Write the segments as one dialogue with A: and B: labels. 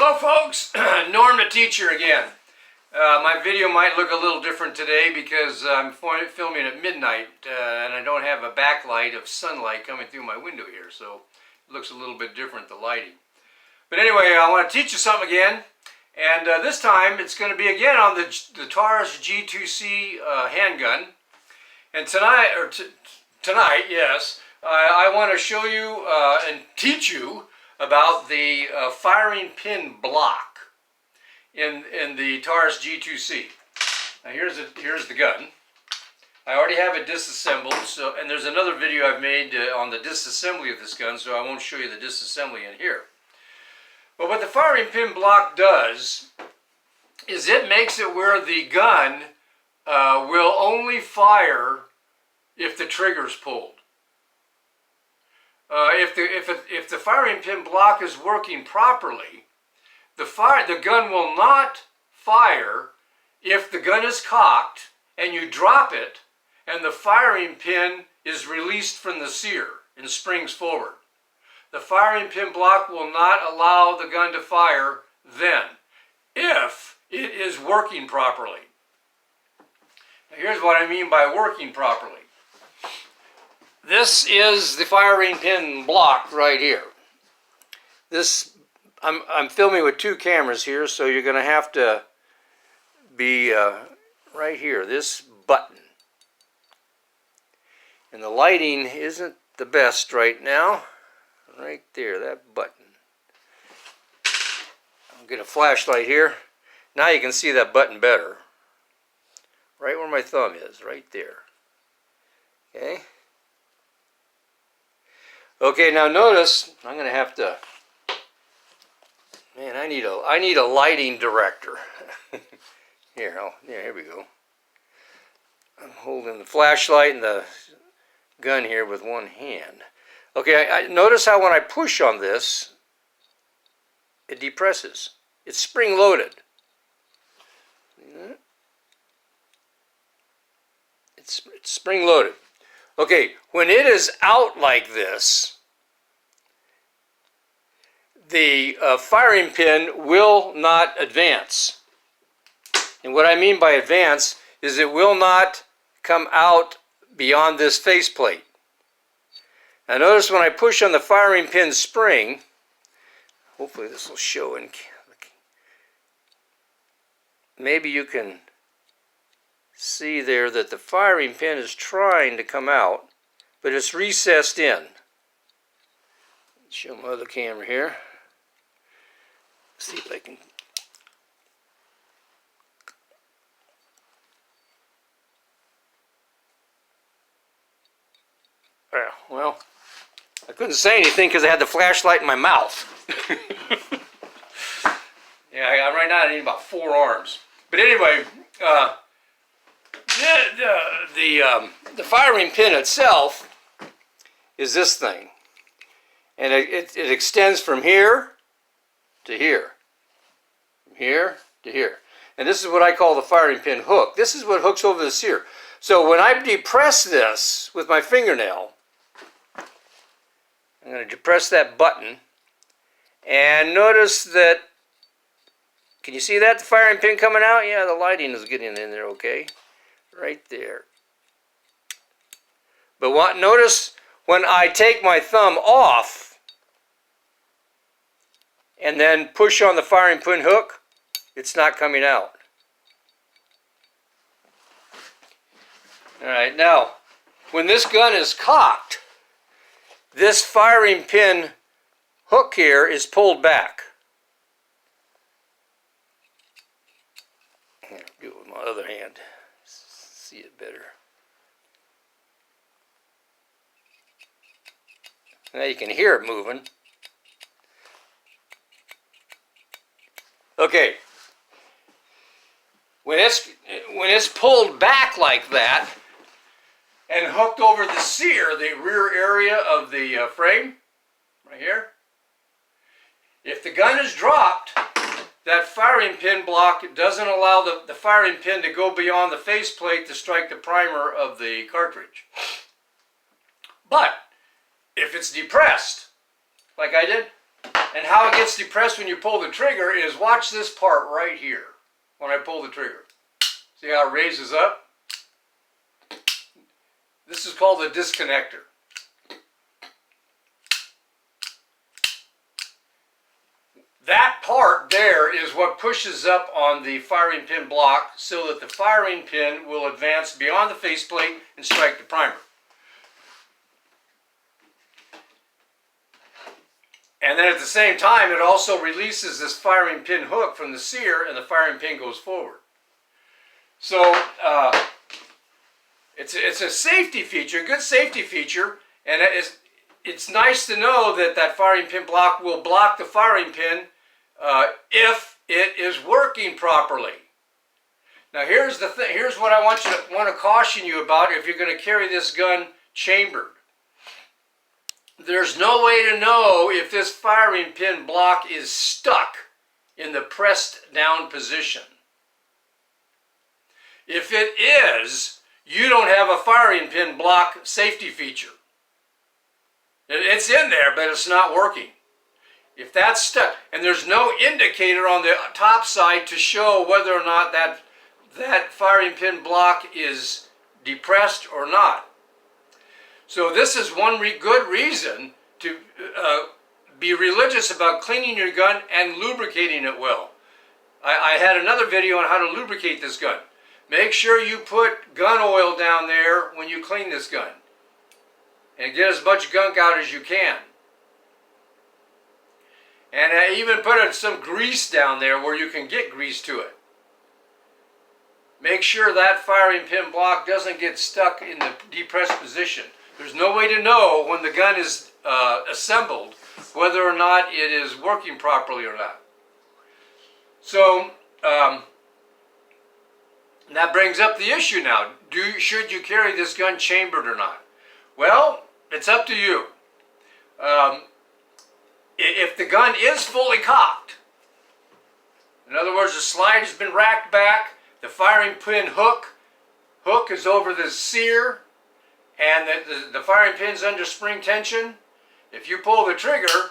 A: Hello folks, Norm the teacher again. My video might look a little different today because I'm filming at midnight and I don't have a backlight of sunlight coming through my window here, so it looks a little bit different, the lighting. But anyway, I want to teach you something again, and this time it's going to be again on the Taurus G2C handgun. And tonight, yes, I want to show you and teach you about the firing pin block in the Taurus G2C. Now here's the gun. I already have it disassembled, and there's another video I've made on the disassembly of this gun, so I won't show you the disassembly in here. But what the firing pin block does is it makes it where the gun will only fire if the trigger's pulled. If the firing pin block is working properly, the gun will not fire if the gun is cocked and you drop it and the firing pin is released from the sear and springs forward. The firing pin block will not allow the gun to fire then, if it is working properly. Now here's what I mean by working properly. This is the firing pin block right here. I'm filming with two cameras here, so you're going to have to be right here, this button. And the lighting isn't the best right now. Right there, that button. I'll get a flashlight here. Now you can see that button better. Right where my thumb is, right there. Okay? Okay, now notice, I'm going to have to, man, I need a lighting director. Here we go. I'm holding the flashlight and the gun here with one hand. Okay, I notice how when I push on this, it depresses. It's spring-loaded. It's spring-loaded. Okay, when it is out like this, the firing pin will not advance. And what I mean by advance is it will not come out beyond this faceplate. Now notice when I push on the firing pin spring, hopefully this will show in, maybe you can see there that the firing pin is trying to come out, but it's recessed in. Show my other camera here. See if I can. Well, I couldn't say anything because I had the flashlight in my mouth. Yeah, right now I need about 4 arms. But anyway, the firing pin itself is this thing, and it extends from here to here, from here to here, and this is what I call the firing pin hook. This is what hooks over the sear. So when I depress this with my fingernail, I'm going to depress that button, and notice that, can you see that, the firing pin coming out? Yeah, the lighting is getting in there okay. Right there. But notice when I take my thumb off and then push on the firing pin hook, it's not coming out. Alright, now when this gun is cocked, this firing pin hook here is pulled back. I'll do it with my other hand. See it better. Now you can hear it moving. Okay. When it's pulled back like that and hooked over the sear, the rear area of the frame, right here, if the gun is dropped, that firing pin block doesn't allow the firing pin to go beyond the faceplate to strike the primer of the cartridge. But if it's depressed, like I did, And how it gets depressed when you pull the trigger is watch this part right here when I pull the trigger. See how it raises up? This is called the disconnector. That part there is what pushes up on the firing pin block so that the firing pin will advance beyond the faceplate and strike the primer. And then at the same time, it also releases this firing pin hook from the sear, and the firing pin goes forward. So it's a safety feature, a good safety feature, and it's nice to know that that firing pin block will block the firing pin if it is working properly. Now here's the thing. Here's what I want to caution you about if you're going to carry this gun chambered. There's no way to know if this firing pin block is stuck in the pressed down position. If it is, you don't have a firing pin block safety feature. It's in there, but it's not working. If that's stuck, and there's no indicator on the top side to show whether or not that firing pin block is depressed or not. So this is one good reason to be religious about cleaning your gun and lubricating it well. I had another video on how to lubricate this gun. Make sure you put gun oil down there when you clean this gun. And get as much gunk out as you can. And even put some grease down there where you can get grease to it. Make sure that firing pin block doesn't get stuck in the depressed position. There's no way to know when the gun is assembled whether or not it is working properly or not. So that brings up the issue now. Should you carry this gun chambered or not? Well, it's up to you. If the gun is fully cocked, in other words, the slide has been racked back, the firing pin hook is over the sear, and the firing pin's under spring tension. If you pull the trigger,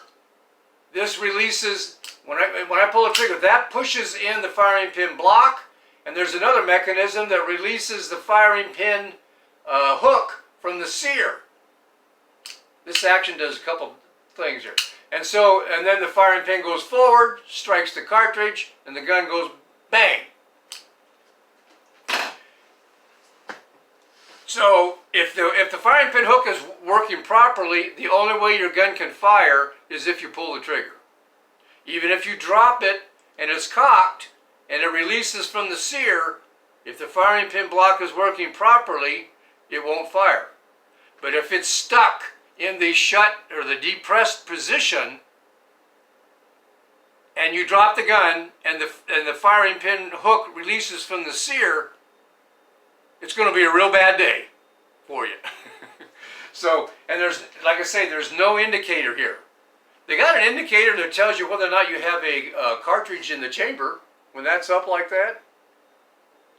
A: this releases, when I pull the trigger, that pushes in the firing pin block, and there's another mechanism that releases the firing pin hook from the sear. This action does a couple things here. And then the firing pin goes forward, strikes the cartridge, and the gun goes bang. So if the firing pin hook is working properly, the only way your gun can fire is if you pull the trigger. Even if you drop it and it's cocked and it releases from the sear, if the firing pin block is working properly, it won't fire. But if it's stuck in the shut or the depressed position and you drop the gun and the firing pin hook releases from the sear, it's going to be a real bad day for you. So, and there's, like I say, there's no indicator here. They got an indicator that tells you whether or not you have a cartridge in the chamber. When that's up like that,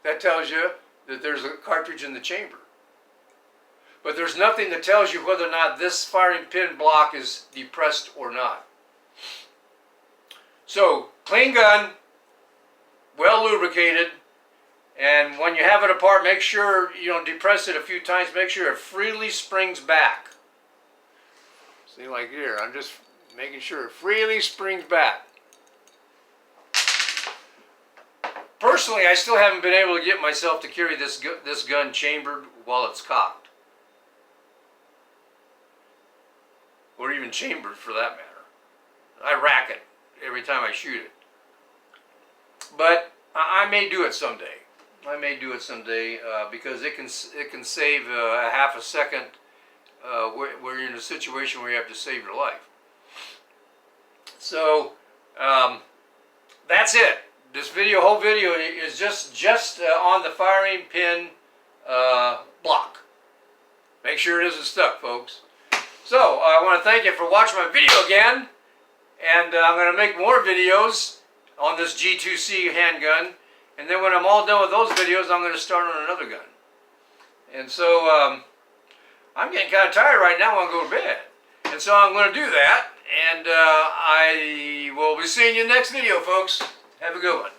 A: that tells you that there's a cartridge in the chamber. But there's nothing that tells you whether or not this firing pin block is depressed or not. So, clean gun, well lubricated, and when you have it apart, make sure you don't depress it a few times. Make sure it freely springs back. See, like here, I'm just making sure it freely springs back. Personally, I still haven't been able to get myself to carry this gun chambered while it's cocked. Or even chambered for that matter. I rack it every time I shoot it. But I may do it someday. I may do it someday because it can save a half a second where you're in a situation where you have to save your life. So that's it. This whole video is just on the firing pin block. Make sure it isn't stuck, folks. So I want to thank you for watching my video again, and I'm going to make more videos on this G2C handgun, and then when I'm all done with those videos, I'm going to start on another gun. And so I'm getting kind of tired right now. I want to go to bed, and so I'm going to do that, And I will be seeing you next video, folks. Have a good one.